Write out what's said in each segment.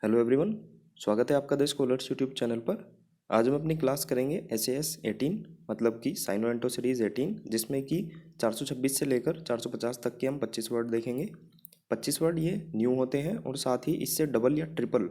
Hello everyone, स्वागत है आपका द स्कॉलर्स यूट्यूब चैनल पर। आज हम अपनी क्लास करेंगे SAS 18 मतलब कि साइनो एंटो सीरीज़ 18, जिसमें कि 426 से लेकर 450 तक के हम 25 वर्ड देखेंगे। 25 वर्ड ये न्यू होते हैं और साथ ही इससे डबल या ट्रिपल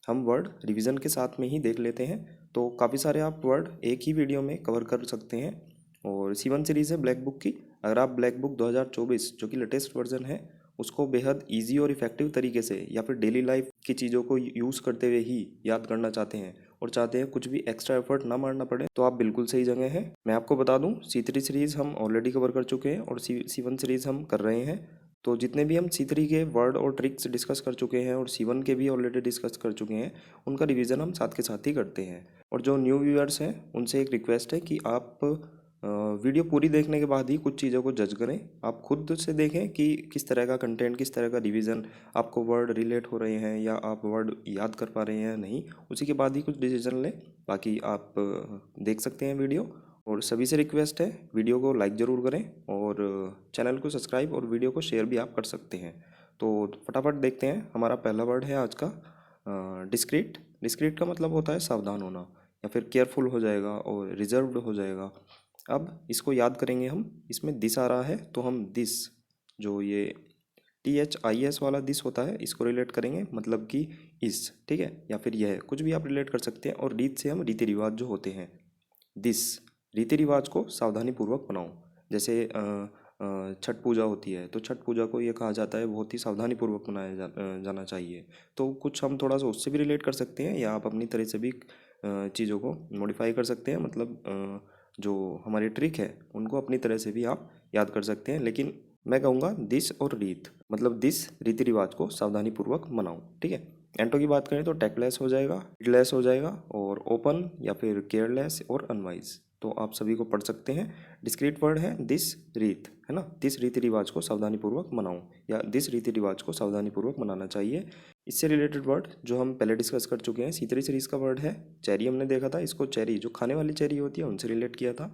हम वर्ड रिवीजन के साथ में ही देख लेते हैं। तो काफ़ी सारे आप वर्ड एक ही वीडियो में कवर कर सकते हैं। और C1 सीरीज़ है ब्लैक बुक की। अगर आप ब्लैक बुक 2024 जो कि लेटेस्ट वर्जन है उसको बेहद इजी और इफ़ेक्टिव तरीके से या फिर डेली लाइफ की चीज़ों को यूज़ करते हुए ही याद करना चाहते हैं और चाहते हैं कुछ भी एक्स्ट्रा एफर्ट ना मारना पड़े, तो आप बिल्कुल सही जगह हैं। मैं आपको बता दूं, C3 सीरीज़ हम ऑलरेडी कवर कर चुके हैं और C1 सीरीज़ हम कर रहे हैं। तो जितने भी हम C3 के वर्ड और ट्रिक्स डिस्कस कर चुके हैं और C1 के भी ऑलरेडी डिस्कस कर चुके हैं, उनका रिवीजन हम साथ के साथ ही करते हैं। और जो न्यू व्यूअर्स हैं उनसे एक रिक्वेस्ट है कि आप वीडियो पूरी देखने के बाद ही कुछ चीज़ों को जज करें। आप खुद से देखें कि किस तरह का कंटेंट, किस तरह का रिवीजन, आपको वर्ड रिलेट हो रहे हैं या आप वर्ड याद कर पा रहे हैं या नहीं, उसी के बाद ही कुछ डिसीजन लें। बाकी आप देख सकते हैं वीडियो। और सभी से रिक्वेस्ट है, वीडियो को लाइक ज़रूर करें और चैनल को सब्सक्राइब और वीडियो को शेयर भी आप कर सकते हैं। तो फटाफट देखते हैं। हमारा पहला वर्ड है आज का डिस्क्रीट। डिस्क्रीट का मतलब होता है सावधान होना या फिर केयरफुल हो जाएगा और रिजर्व्ड हो जाएगा। अब इसको याद करेंगे हम। इसमें दिस आ रहा है तो हम दिस, जो ये THIS वाला दिस होता है, इसको रिलेट करेंगे मतलब कि इस, ठीक है, या फिर यह, कुछ भी आप रिलेट कर सकते हैं। और रीत से हम रीति रिवाज जो होते हैं, दिस रीति रिवाज को सावधानी पूर्वक बनाओ। जैसे छठ पूजा होती है तो छठ पूजा को ये कहा जाता है बहुत ही सावधानी पूर्वक मनाया जाना चाहिए। तो कुछ हम थोड़ा सा उससे भी रिलेट कर सकते हैं या आप अपनी तरह से भी चीज़ों को मॉडिफाई कर सकते हैं। मतलब जो हमारी ट्रिक है उनको अपनी तरह से भी आप याद कर सकते हैं। लेकिन मैं कहूँगा दिस और रीत, मतलब दिस रीति रिवाज को सावधानी पूर्वक मनाओ, ठीक है। एंटो की बात करें तो टेकलेस हो जाएगा, हीडलेस हो जाएगा, और ओपन या फिर केयरलेस और अनवाइज, तो आप सभी को पढ़ सकते हैं। डिस्क्रीट वर्ड है दिस रीत, है ना। दिस रीति रिवाज को सावधानी पूर्वक मनाओ या दिस रीति रिवाज को सावधानी पूर्वक मनाना चाहिए। इससे रिलेटेड वर्ड जो हम पहले डिस्कस कर चुके हैं, C3 सीरीज़ का वर्ड है चेरी। हमने देखा था इसको, चेरी जो खाने वाली चेरी होती है उनसे रिलेट किया था।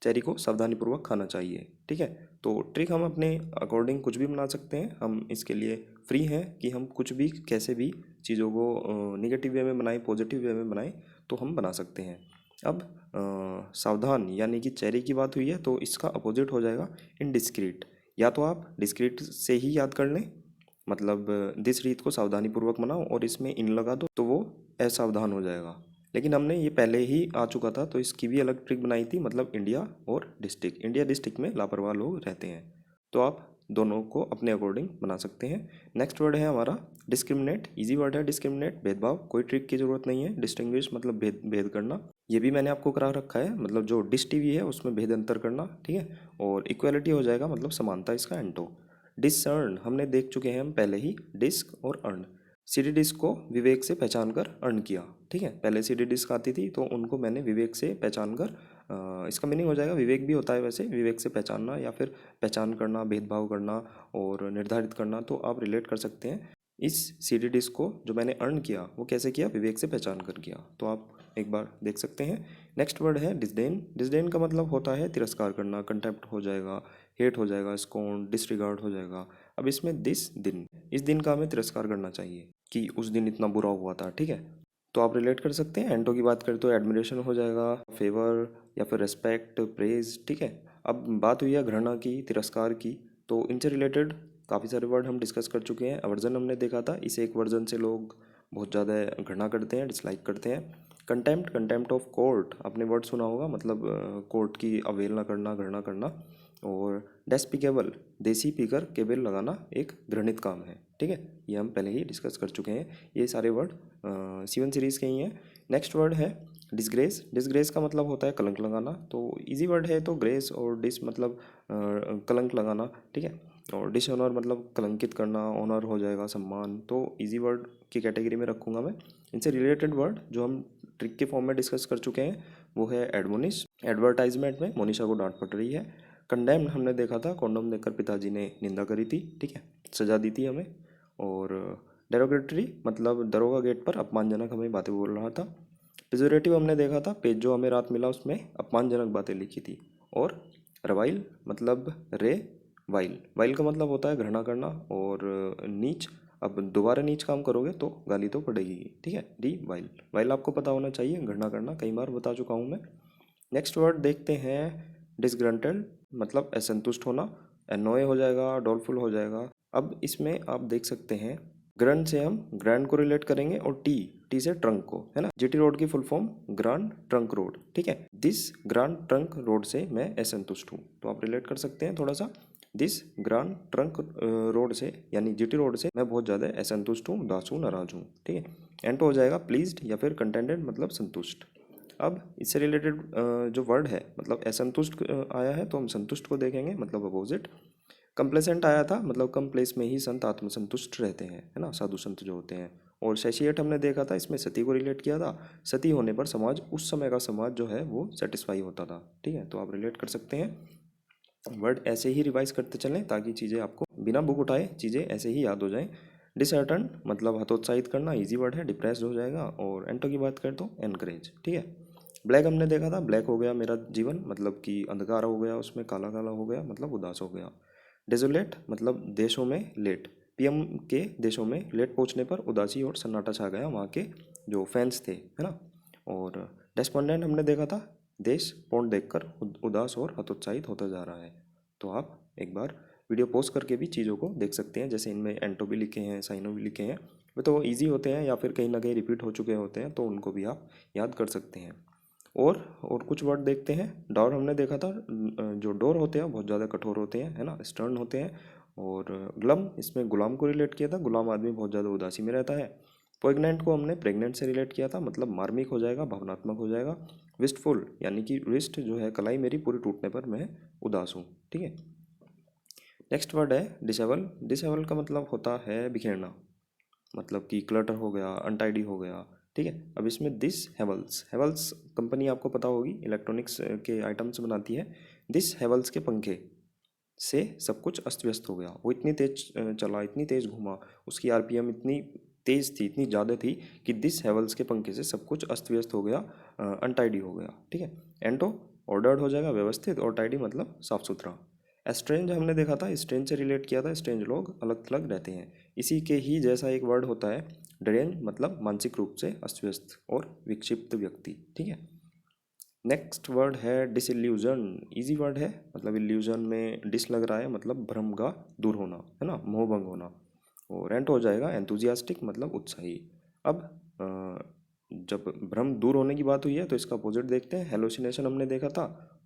चेरी को सावधानी पूर्वक खाना चाहिए, ठीक है। तो ट्रिक हम अपने अकॉर्डिंग कुछ भी बना सकते हैं। हम इसके लिए फ्री हैं कि हम कुछ भी कैसे भी चीज़ों को निगेटिव वे में बनाएं, पॉजिटिव वे में बनाएं, तो हम बना सकते हैं। अब सावधान यानी कि चेरी की बात हुई है तो इसका अपोजिट हो जाएगा इनडिस्क्रीट। या तो आप डिस्क्रीट से ही याद कर लें, मतलब दिस रीत को सावधानी पूर्वक मनाओ और इसमें इन लगा दो तो वो असावधान हो जाएगा। लेकिन हमने ये पहले ही आ चुका था तो इसकी भी अलग ट्रिक बनाई थी, मतलब इंडिया और डिस्ट्रिक्ट। इंडिया डिस्ट्रिक्ट में लापरवाह लोग रहते हैं, तो आप दोनों को अपने अकॉर्डिंग बना सकते हैं। नेक्स्ट वर्ड है हमारा डिस्क्रिमिनेट। इजी वर्ड है डिस्क्रिमिनेट, भेदभाव। कोई ट्रिक की जरूरत नहीं है। डिस्टिंग्विश मतलब भेद भेद करना, ये भी मैंने आपको करा रखा है, मतलब जो डिश टीवी है उसमें भेद अंतर करना, ठीक है। और इक्वालिटी हो जाएगा, मतलब समानता, इसका एंटो। डिसर्न हमने देख चुके हैं हम पहले ही, डिस्क और अर्न। सीडी डिस्क को विवेक से पहचान कर अर्न किया, ठीक है। पहले सीडी डिस्क आती थी तो उनको मैंने विवेक से पहचान कर, इसका मीनिंग हो जाएगा विवेक भी होता है वैसे, विवेक से पहचानना या फिर पहचान करना, भेदभाव करना और निर्धारित करना, तो आप रिलेट कर सकते हैं। इस सीडी डिस्क को जो मैंने अर्न किया वो कैसे किया, विवेक से पहचान कर किया, तो आप एक बार देख सकते हैं। नेक्स्ट वर्ड है डिसडेन। डिसडेन का मतलब होता है तिरस्कार करना, कंटेम्प्ट हो जाएगा, हेट हो जाएगा, स्कॉन, डिसरिगार्ड हो जाएगा। अब इसमें दिस दिन, इस दिन का हमें तिरस्कार करना चाहिए कि उस दिन इतना बुरा हुआ था, ठीक है। तो आप रिलेट कर सकते हैं। एंटो की बात करें तो एडमिरेशन हो जाएगा, फेवर या फिर रेस्पेक्ट, प्रेज, ठीक है। अब बात हुई है घृणा की, तिरस्कार की, तो इनसे रिलेटेड काफ़ी सारे वर्ड हम डिस्कस कर चुके हैं। अवर्जन हमने देखा था, इसे एक वर्जन से लोग बहुत ज़्यादा घृणा करते हैं, डिसलाइक करते हैं। कंटेम्प्ट, कंटेम्प्ट ऑफ कोर्ट, आपने वर्ड सुना होगा, मतलब कोर्ट की अवहेलना करना, घृणा करना। और डेस्पिकेबल, देसी पीकर केबल लगाना एक घृणित काम है, ठीक है। ये हम पहले ही डिस्कस कर चुके हैं। ये सारे वर्ड C1 सीरीज़ के ही हैं। नेक्स्ट वर्ड है डिसग्रेस। डिसग्रेस का मतलब होता है कलंक लगाना, तो इजी वर्ड है तो ग्रेस और डिस मतलब कलंक लगाना, ठीक है। और डिसऑनर मतलब कलंकित करना, ऑनर हो जाएगा सम्मान, तो इजी वर्ड की कैटेगरी में रखूँगा मैं। इनसे रिलेटेड वर्ड जो हम ट्रिक के फॉर्म में डिस्कस कर चुके हैं वो है एडमोनिश। एडवर्टाइजमेंट में मोनिशा को डांट पड़ रही है। कंडेम्न हमने देखा था, कॉन्डोम देकर पिताजी ने निंदा करी थी, ठीक है, सजा दी थी हमें। और डेरोगेटरी मतलब दरोगा गेट पर अपमानजनक हमें बातें बोल रहा था। पेजोरेटिव हमने देखा था, पेज जो हमें रात मिला उसमें अपमानजनक बातें लिखी थी। और रवाइल मतलब रे वाइल, वाइल का मतलब होता है घृणा करना। और नीच अब दोबारा नीच काम करोगे तो गाली तो पड़ेगी, ठीक है। डी वाइल, वाइल आपको पता होना चाहिए, गणना करना कई बार बता चुका हूँ मैं। नेक्स्ट वर्ड देखते हैं डिसग्रंटेड, मतलब असंतुष्ट होना। एनोय हो जाएगा, डॉलफुल हो जाएगा। अब इसमें आप देख सकते हैं ग्रैंड से हम ग्रैंड को रिलेट करेंगे और टी, टी से ट्रंक को, है ना। जीटी रोड की full form grand trunk road, ठीक है। दिस ग्रांड ट्रंक रोड से मैं असंतुष्ट हूँ, तो आप रिलेट कर सकते हैं थोड़ा सा। दिस ग्रांड ट्रंक रोड से यानी जीटी रोड से मैं बहुत ज़्यादा असंतुष्ट हूँ, उदास हूँ, नाराज हूँ, ठीक है। एंड हो जाएगा प्लीज्ड या फिर कंटेंटेड, मतलब संतुष्ट। अब इससे रिलेटेड जो वर्ड है, मतलब असंतुष्ट आया है तो हम संतुष्ट को देखेंगे, मतलब अपोजिट। कंप्लेसेंट आया था, मतलब कम प्लेस में ही संत आत्मसंतुष्ट रहते हैं, है ना, साधु संत जो होते हैं। और सैशिएट हमने देखा था, इसमें सती को रिलेट किया था। सती होने पर समाज, उस समय का समाज जो है वो सेटिस्फाई होता था, ठीक है। तो आप रिलेट कर सकते हैं। वर्ड ऐसे ही रिवाइज करते चलें ताकि चीज़ें आपको बिना बुक उठाए चीज़ें ऐसे ही याद हो जाएं। डिसहर्टन मतलब हतोत्साहित करना, इजी वर्ड है, डिप्रेस्ड हो जाएगा। और एंटो की बात करें तो एनकरेज, ठीक है। ब्लैक हमने देखा था, ब्लैक हो गया मेरा जीवन, मतलब कि अंधकार हो गया, उसमें काला काला हो गया, मतलब उदास हो गया। डेजोलेट मतलब देशों में लेट, पीएम के देशों में लेट पहुंचने पर उदासी और सन्नाटा छा गया वहाँ के जो फैंस थे, है ना। और डेस्पोंडेंट हमने देखा था, देश पौंड देखकर उदास और हतोत्साहित होता जा रहा है। तो आप एक बार वीडियो पॉज करके भी चीज़ों को देख सकते हैं, जैसे इनमें एंटो भी लिखे हैं, साइनो भी लिखे हैं, वे तो ईजी होते हैं या फिर कहीं ना कहीं रिपीट हो चुके होते हैं, तो उनको भी आप याद कर सकते हैं। और कुछ वर्ड देखते हैं। डोर हमने देखा था, जो डोर होते हैं बहुत ज़्यादा कठोर होते हैं, है ना, स्टर्न होते हैं। और ग्लम, इसमें गुलाम को रिलेट किया था, गुलाम आदमी बहुत ज़्यादा उदासी में रहता है। पोइग्नेंट को हमने प्रेग्नेंट से रिलेट किया था, मतलब मार्मिक हो जाएगा, भावनात्मक हो जाएगा। विस्टफुल यानी कि विस्ट जो है कलाई मेरी पूरी टूटने पर मैं उदास हूँ, ठीक है। नेक्स्ट वर्ड है डिसेबल। डिसेबल का मतलब होता है बिखेरना, मतलब कि क्लटर हो गया, अनटाइडी हो गया, ठीक है। अब इसमें दिस हेवल्स, हेवल्स कंपनी आपको पता होगी, इलेक्ट्रॉनिक्स के आइटम्स बनाती है। दिस हेवल्स के पंखे से सब कुछ अस्त व्यस्त हो गया, वो इतनी तेज चला, इतनी तेज घूमा, उसकी आरपीएम इतनी तेज थी, इतनी ज़्यादा थी कि दिस हेवल्स के पंखे से सब कुछ अस्त व्यस्त हो गया, अनटाइडी हो गया, ठीक है। एंटो ऑर्डर्ड हो जाएगा, व्यवस्थित, और टाइडी मतलब साफ सुथरा। स्ट्रेंज हमने देखा था, स्ट्रेंज से रिलेट किया था, स्ट्रेंज लोग अलग थलग रहते हैं। इसी के ही जैसा एक वर्ड होता है डरेंज, मतलब मानसिक रूप से अस्त व्यस्त और विक्षिप्त व्यक्ति, ठीक है। नेक्स्ट वर्ड है डिसइल्यूजन, इजी वर्ड है, मतलब इल्यूजन में डिस लग रहा है, मतलब भ्रम का दूर होना, है ना, मोहभंग होना। और एंट हो जाएगा एंथुजियास्टिक, मतलब उत्साही। अब जब भ्रम दूर होने की बात हुई है तो इसका अपोजिट देखते हैं। हेलोसिनेशन हमने देखा था,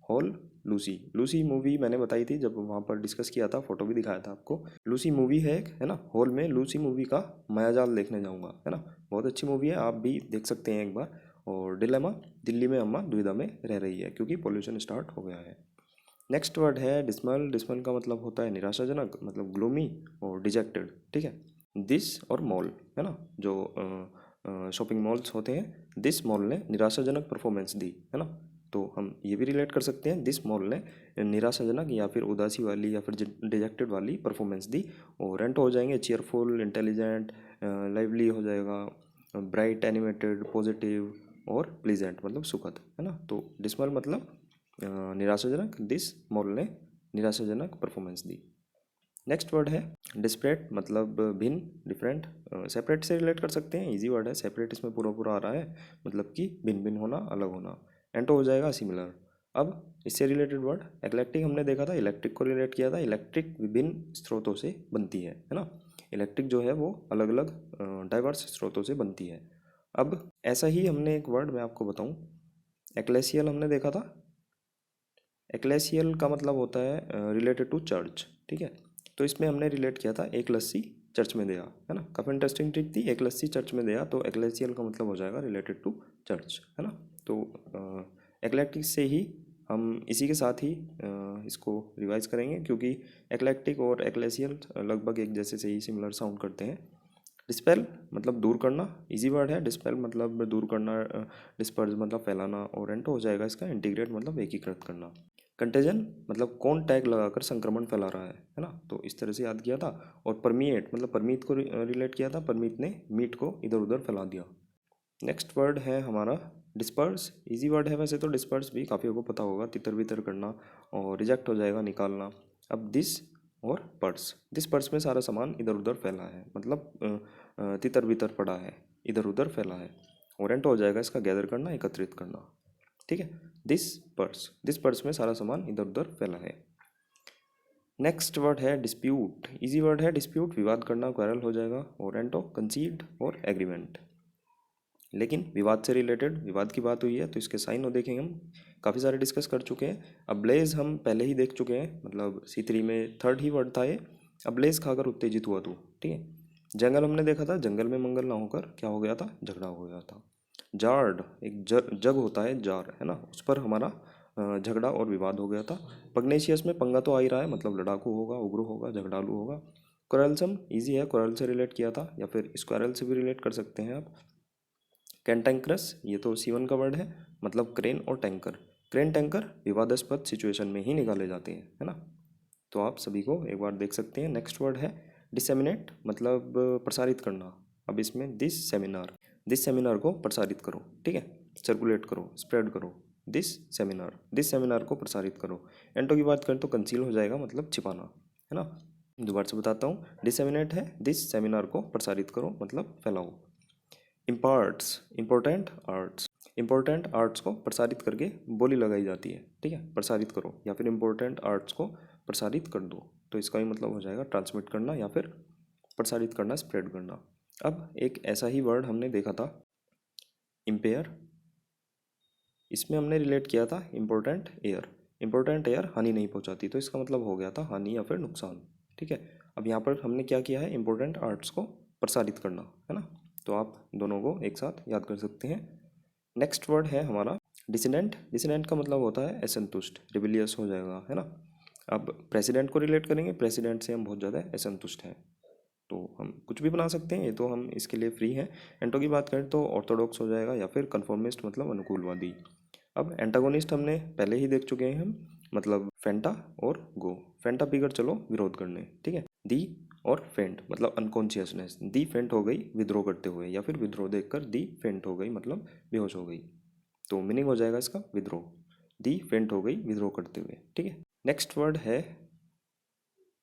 हॉल लूसी, लूसी मूवी मैंने बताई थी जब वहाँ पर डिस्कस किया था, फोटो भी दिखाया था आपको। लूसी मूवी है एक, है ना, हॉल में लूसी मूवी का मायाजाल देखने जाऊँगा, है ना, बहुत अच्छी मूवी है, आप भी देख सकते हैं एक बार। और डिलेमा, दिल्ली में अम्मा दुविधा में रह रही है क्योंकि पोल्यूशन स्टार्ट हो गया है। नेक्स्ट वर्ड है डिसमल, डिसमल का मतलब होता है निराशाजनक, मतलब ग्लूमी और डिजेक्टेड, ठीक है। दिस और मॉल, है ना, जो शॉपिंग मॉल्स होते हैं, दिस मॉल ने निराशाजनक परफॉर्मेंस दी, है ना। तो हम ये भी रिलेट कर सकते हैं, दिस मॉल ने निराशाजनक या फिर उदासी वाली या फिर डिजेक्टेड वाली परफॉर्मेंस दी। और रेंट हो जाएंगे चीयरफुल, इंटेलिजेंट, लाइवली हो जाएगा, ब्राइट, एनिमेटेड, पॉजिटिव और प्लीजेंट, मतलब सुखद, है ना। तो डिसमल मतलब निराशाजनक, दिस मॉल ने निराशाजनक परफॉर्मेंस दी। नेक्स्ट वर्ड है डिस्परेट, मतलब भिन्न, डिफरेंट। सेपरेट से रिलेट कर सकते हैं, इजी वर्ड है, सेपरेट इसमें पूरा पूरा आ रहा है, मतलब कि भिन्न भिन्न होना, अलग होना। एंटो हो जाएगा सिमिलर। अब इससे रिलेटेड वर्ड इलेक्ट्रिक हमने देखा था, इलेक्ट्रिक को रिलेट किया था, इलेक्ट्रिक विभिन्न स्रोतों से बनती है ना। इलेक्ट्रिक जो है वो अलग अलग डाइवर्स स्रोतों से बनती है। अब ऐसा ही हमने एक वर्ड मैं आपको बताऊं, एक्लेसियल हमने देखा था। एक्लेसियल का मतलब होता है रिलेटेड टू चर्च, ठीक है। तो इसमें हमने रिलेट किया था एक लस्सी चर्च में दिया, है ना, काफ़ी इंटरेस्टिंग ट्रिक थी, एक लस्सी चर्च में दिया, तो एक्लेसियल का मतलब हो जाएगा रिलेटेड टू चर्च, है ना। तो एक्लेक्टिक से ही हम इसी के साथ ही इसको रिवाइज करेंगे, क्योंकि एक्लेक्टिक और एक्लेसियल लगभग एक जैसे से ही सिमिलर साउंड करते हैं। डिस्पेल मतलब दूर करना, इजी वर्ड है, डिस्पेल मतलब दूर करना, डिस्पर्स मतलब फैलाना, और एंटो हो जाएगा इसका इंटीग्रेट, मतलब एकीकृत करना। कंटेजन मतलब कौन टैग लगाकर संक्रमण फैला रहा है ना, तो इस तरह से याद किया था। और परमिएट मतलब परमीत को रिलेट किया था, परमीत ने मीट को इधर उधर फैला दिया। नेक्स्ट वर्ड है हमारा डिस्पर्स, इजी वर्ड है वैसे तो, डिस्पर्स भी काफ़ी को पता होगा, तितर बितर करना, और रिजेक्ट हो जाएगा निकालना। अब दिस और पर्स। दिस पर्स में सारा सामान इधर उधर फैला है, मतलब तितर बितर पड़ा है, इधर उधर फैला है। ओरेंट हो जाएगा इसका गैदर करना, एकत्रित करना, ठीक है। दिस पर्स में सारा सामान इधर उधर फैला है। नेक्स्ट वर्ड है डिस्प्यूट। इजी वर्ड है डिस्प्यूट, विवाद करना, क्वेरल हो जाएगा। ओरेंटो कंसीड और एग्रीमेंट। लेकिन विवाद से रिलेटेड, विवाद की बात हुई है तो इसके साइन हो देखेंगे हम, काफ़ी सारे डिस्कस कर चुके हैं। अब ब्लेज हम पहले ही देख चुके हैं, मतलब C3 में थर्ड ही वर्ड था ये। अब ब्लेज खाकर उत्तेजित हुआ तू, ठीक है। जंगल हमने देखा था, जंगल में मंगल ना होकर क्या हो गया था, झगड़ा हो गया था। जार्ड, एक जग होता है जार, है ना, उस पर हमारा झगड़ा और विवाद हो गया था। पग्नेशियस में पंगा तो आ ही रहा है, मतलब लड़ाकू होगा, उग्र होगा, झगड़ालू होगा। क्वेरलसम इजी है, क्वेरल से रिलेट किया था, या फिर स्क्वायरल से भी रिलेट कर सकते हैं आप। कैंटैंकरस, ये तो C1 का वर्ड है, मतलब क्रेन और टैंकर। क्रेन टैंकर विवादास्पद सिचुएशन में ही निकाले जाते हैं, है ना। तो आप सभी को एक बार देख सकते हैं। नेक्स्ट वर्ड है डिसेमिनेट, मतलब प्रसारित करना। अब इसमें दिस सेमिनार को प्रसारित करो, ठीक है, सर्कुलेट करो, स्प्रेड करो। दिस सेमिनार को प्रसारित करो। एंटो की बात करें तो कंसील हो जाएगा, मतलब छिपाना, है ना। दोबारा से बताता हूँ, डिसेमिनेट है, दिस सेमिनार को प्रसारित करो मतलब फैलाओ। इम्पार्ट्स, इम्पोर्टेंट आर्ट्स को प्रसारित करके बोली लगाई जाती है, ठीक है, प्रसारित करो, या फिर इम्पोर्टेंट आर्ट्स को प्रसारित कर दो। तो इसका भी मतलब हो जाएगा ट्रांसमिट करना या फिर प्रसारित करना, स्प्रेड करना। अब एक ऐसा ही वर्ड हमने देखा था इम्पेयर, इसमें हमने रिलेट किया था इम्पोर्टेंट एयर हानि नहीं पहुंचाती, तो इसका मतलब हो गया था हानि या फिर नुकसान, ठीक है। अब यहाँ पर हमने क्या किया है, इम्पोर्टेंट आर्ट्स को प्रसारित करना, है ना। तो आप दोनों को एक साथ याद कर सकते हैं। नेक्स्ट वर्ड है हमारा डिसिडेंट का मतलब होता है असंतुष्ट, रिबिलियस हो जाएगा, है ना। अब प्रेसिडेंट को रिलेट करेंगे, प्रेसिडेंट से हम बहुत ज़्यादा असंतुष्ट हैं, तो हम कुछ भी बना सकते हैं, ये तो हम इसके लिए फ्री हैं। एंटो की बात करें तो ऑर्थोडॉक्स हो जाएगा, या फिर कन्फॉर्मिस्ट मतलब अनुकूलवादी। अब एंटागोनिस्ट हमने पहले ही देख चुके हैं हम, मतलब फेंटा और गो। फेंटा पीकर चलो विरोध करने, ठीक है। दी और फेंट मतलब अनकॉन्शियसनेस, दी फेंट हो गई विद्रोह करते हुए, या फिर विद्रोह देखकर दी फेंट हो गई मतलब बेहोश हो गई। तो मीनिंग हो जाएगा इसका विद्रोह, दी फेंट हो गई विद्रोह करते हुए, ठीक है। नेक्स्ट वर्ड है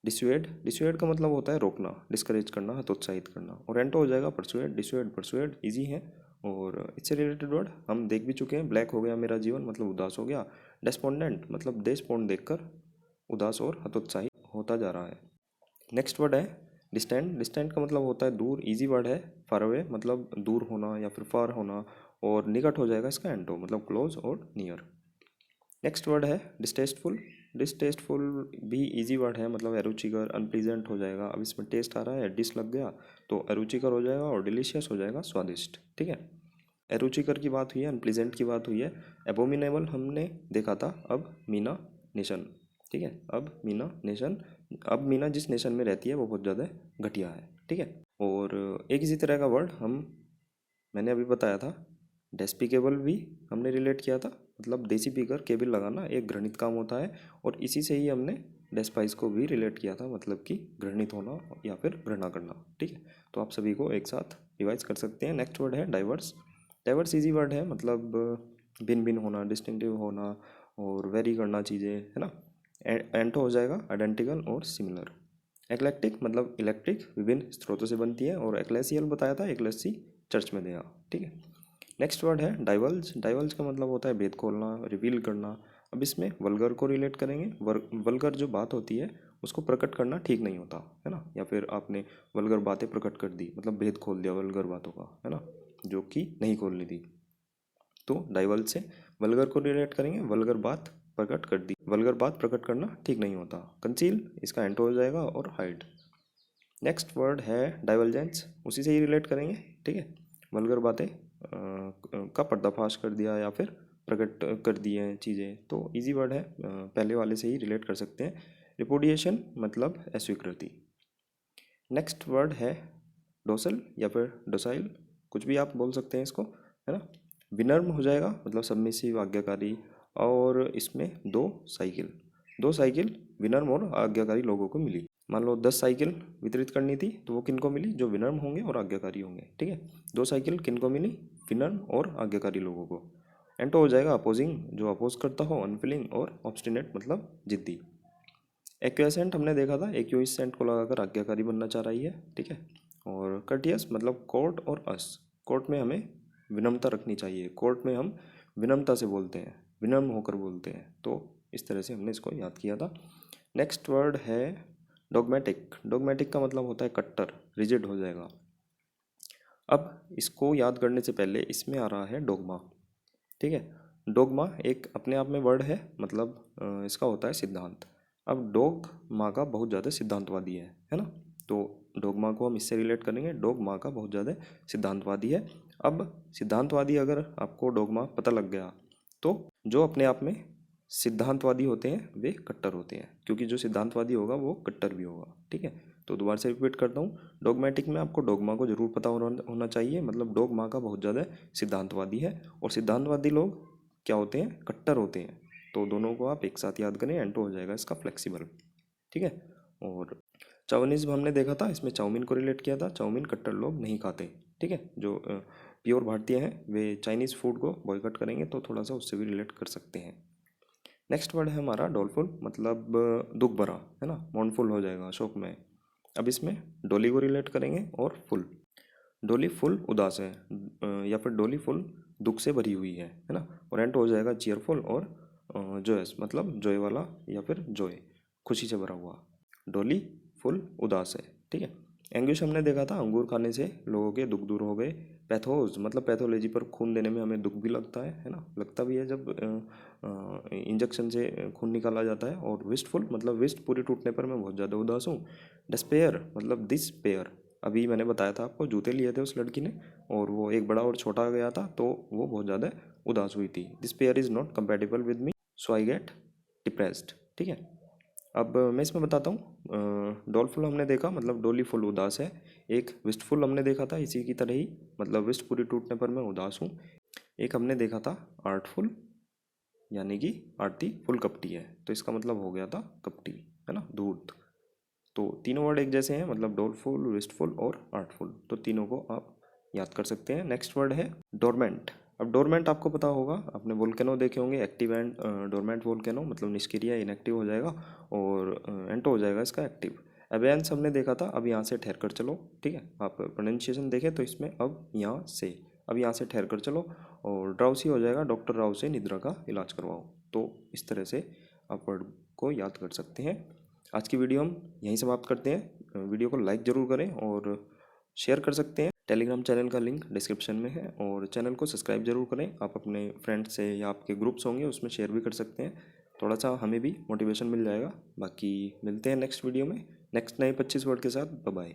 डिसुएड का मतलब होता है रोकना, डिस्करेज करना, हतोत्साहित करना। और एंटो हो जाएगा परसुएड इजी है। और इससे रिलेटेड वर्ड हम देख भी चुके हैं, ब्लैक हो गया मेरा जीवन मतलब उदास हो गया। डेस्पोंडेंट मतलब देशपोंड देखकर उदास और हतोत्साहित होता जा रहा है। नेक्स्ट वर्ड है डिस्टेंट का मतलब होता है दूर, इजी वर्ड है। फार अवे मतलब दूर होना या फिर फार होना, और निकट हो जाएगा इसका एंटो मतलब क्लोज और नियर। नेक्स्ट वर्ड है डिस्टेस्टफुल भी इजी वर्ड है, मतलब अरुचिकर, अनप्लीजेंट हो जाएगा। अब इसमें टेस्ट आ रहा है, डिस लग गया तो अरुचिकर हो जाएगा, और डिलीशियस हो जाएगा स्वादिष्ट, ठीक है। अरुचिकर की बात हुई है, अनप्लीजेंट की बात हुई है। एबोमिनेबल हमने देखा था। अब मीना नेशन, ठीक है, अब मीना जिस नेशन में रहती है वो बहुत ज़्यादा घटिया है, ठीक है। और एक इसी तरह का वर्ड मैंने अभी बताया था, डेस्पिकेबल भी हमने रिलेट किया था, मतलब देसी पीकर केबिल लगाना एक घृणित काम होता है। और इसी से ही हमने डेस्पाइस को भी रिलेट किया था, मतलब कि घृणित होना या फिर घृणा करना, ठीक है। तो आप सभी को एक साथ रिवाइज कर सकते हैं। नेक्स्ट वर्ड है डाइवर्स इजी वर्ड है, मतलब भिन्न भिन्न होना, डिस्टिंक्टिव होना, और वेरी करना चीज़ें, है ना। एंटो हो जाएगा आइडेंटिकल और सिमिलर। एक्लेक्टिक मतलब इलेक्ट्रिक विभिन्न स्रोतों से बनती है, और एक्लेसियल बताया था, एक्लेसी चर्च में दिया, ठीक है। नेक्स्ट वर्ड है डाइवल्ज का मतलब होता है भेद खोलना, रिवील करना। अब इसमें वल्गर को रिलेट करेंगे। वल्गर जो बात होती है उसको प्रकट करना ठीक नहीं होता, है ना, या फिर आपने वल्गर बातें प्रकट कर दी, मतलब भेद खोल दिया वल्गर बातों का, है ना, जो कि नहीं खोलनी थी। तो डाइवल्ज से वल्गर को रिलेट करेंगे, वल्गर बात प्रकट करना ठीक नहीं होता। कंसील इसका एंटो हो जाएगा, और हाइड। नेक्स्ट वर्ड है डाइवल्जेंस, उसी से ही रिलेट करेंगे, ठीक है। वल्गर बातें का पर्दाफाश कर दिया या फिर प्रकट कर दी हैं चीज़ें, तो इजी वर्ड है, पहले वाले से ही रिलेट कर सकते हैं। रिपोर्टिएशन मतलब अस्वीकृति। नेक्स्ट वर्ड है डोसल या फिर डोसाइल, कुछ भी आप बोल सकते हैं इसको, है ना। विनम्र हो जाएगा, मतलब सबमिसिव, आज्ञाकारी। और इसमें दो साइकिल विनम्र और आज्ञाकारी लोगों को मिली। मान लो 10 साइकिल वितरित करनी थी, तो वो किन को मिली, जो विनम्र होंगे और आज्ञाकारी होंगे, ठीक है। 2 साइकिल किन को मिली, विनम्र और आज्ञाकारी लोगों को। एंटो हो जाएगा अपोजिंग, जो अपोज करता हो, अनफिलिंग और ऑब्स्टिनेट मतलब जिद्दी। एक्वेसेंट हमने देखा था, एक्विसेंट को लगाकर आज्ञाकारी बनना चाह रही है, ठीक है। और कर्टियस मतलब कोर्ट और अस, कोर्ट में हमें विनम्रता रखनी चाहिए, कोर्ट में हम विनम्रता से बोलते हैं, विनम्र होकर बोलते हैं। तो इस तरह से हमने इसको याद किया था। नेक्स्ट वर्ड है डॉगमेटिक। डॉगमेटिक का मतलब होता है कट्टर, रिजिड हो जाएगा। अब इसको याद करने से पहले इसमें आ रहा है डोगमा, ठीक है। डोगमा एक अपने आप में वर्ड है, मतलब इसका होता है सिद्धांत। अब डोगमा का बहुत ज़्यादा सिद्धांतवादी है ना। तो डोगमा को हम इससे रिलेट करेंगे, डोगमा का बहुत ज़्यादा सिद्धांतवादी है। अब सिद्धांतवादी अगर आपको डोगमा पता लग गया तो जो अपने आप में सिद्धांतवादी होते हैं वे कट्टर होते हैं, क्योंकि जो सिद्धांतवादी होगा वो कट्टर भी होगा, ठीक है। तो दोबारा से रिपीट करता हूँ, डोगमेटिक में आपको डोगमा को जरूर पता होना चाहिए, मतलब डोगमा का बहुत ज़्यादा सिद्धांतवादी है, और सिद्धांतवादी लोग क्या होते हैं, कट्टर होते हैं। तो दोनों को आप एक साथ याद करें, एंटो हो जाएगा इसका फ्लेक्सिबल, ठीक है। और चाउनीज़ हमने देखा था, इसमें चाउमीन को रिलेट किया था, चाउमीन कट्टर लोग नहीं खाते, ठीक है। जो प्योर भारतीय हैं वे चाइनीज़ फूड को बॉयकॉट करेंगे, तो थोड़ा सा उससे भी रिलेट कर सकते हैं। नेक्स्ट वर्ड है हमारा डॉलफुल, मतलब दुख भरा, है ना, मोurnफुल हो जाएगा, शोक में। अब इसमें डोली को रिलेट करेंगे और फुल। डोली फुल उदास है, या फिर डोली फुल दुख से भरी हुई है ना। और एंड हो जाएगा चीयरफुल और जॉयस, मतलब जॉय वाला या फिर जॉय, खुशी से भरा हुआ। डोली फुल उदास है, ठीक है। एंग्विश हमने देखा था, अंगूर खाने से लोगों के दुख दूर हो गए। पैथोज मतलब पैथोलॉजी पर खून देने में हमें दुख भी लगता है ना, लगता भी है जब इंजेक्शन से खून निकाला जाता है। और विस्टफुल मतलब विस्ट पूरी टूटने पर मैं बहुत ज़्यादा उदास हूँ। डिस्पेयर मतलब डिसपेयर, अभी मैंने बताया था आपको, जूते लिए थे उस लड़की ने और वो एक बड़ा और छोटा गया था तो वो बहुत ज़्यादा उदास हुई थी। This pair is not compatible with me so I get depressed, ठीक है। अब मैं इसमें बताता हूँ, डॉलफुल हमने देखा मतलब डोली फुल उदास है। एक विस्टफुल हमने देखा था इसी की तरह ही, मतलब विस्ट पूरी टूटने पर मैं उदास हूँ। एक हमने देखा था आर्टफुल, यानी कि आरती फुल कपटी है, तो इसका मतलब हो गया था कपटी, है ना, धूर्त। तो तीनों वर्ड एक जैसे हैं, मतलब डोलफुल, विस्टफुल और आर्टफुल, तो तीनों को आप याद कर सकते हैं। नेक्स्ट वर्ड है डोरमेंट। अब डोरमेंट आपको पता होगा, आपने वोल्केनो देखे होंगे, एक्टिव एंड डोरमेंट वोल्केनो मतलब निष्क्रिय इनएक्टिव हो जाएगा, और एंटो हो जाएगा इसका एक्टिव। अबेंस हमने देखा था, अब यहाँ से ठहर कर चलो, ठीक है। आप प्रोनाउंसिएशन देखें तो इसमें अब यहाँ से, अब यहाँ से ठहर कर चलो। और ड्राउसी हो जाएगा, डॉक्टर राव से निद्रा का इलाज करवाओ। तो इस तरह से आप वर्ड को याद कर सकते हैं। आज की वीडियो हम यहीं समाप्त करते हैं। वीडियो को लाइक ज़रूर करें और शेयर कर सकते हैं। टेलीग्राम चैनल का लिंक डिस्क्रिप्शन में है, और चैनल को सब्सक्राइब जरूर करें। आप अपने फ्रेंड्स से या आपके ग्रुप्स होंगे उसमें शेयर भी कर सकते हैं, थोड़ा सा हमें भी मोटिवेशन मिल जाएगा। बाकी मिलते हैं नेक्स्ट वीडियो में नेक्स्ट नए 25 वर्ड के साथ। Bye bye.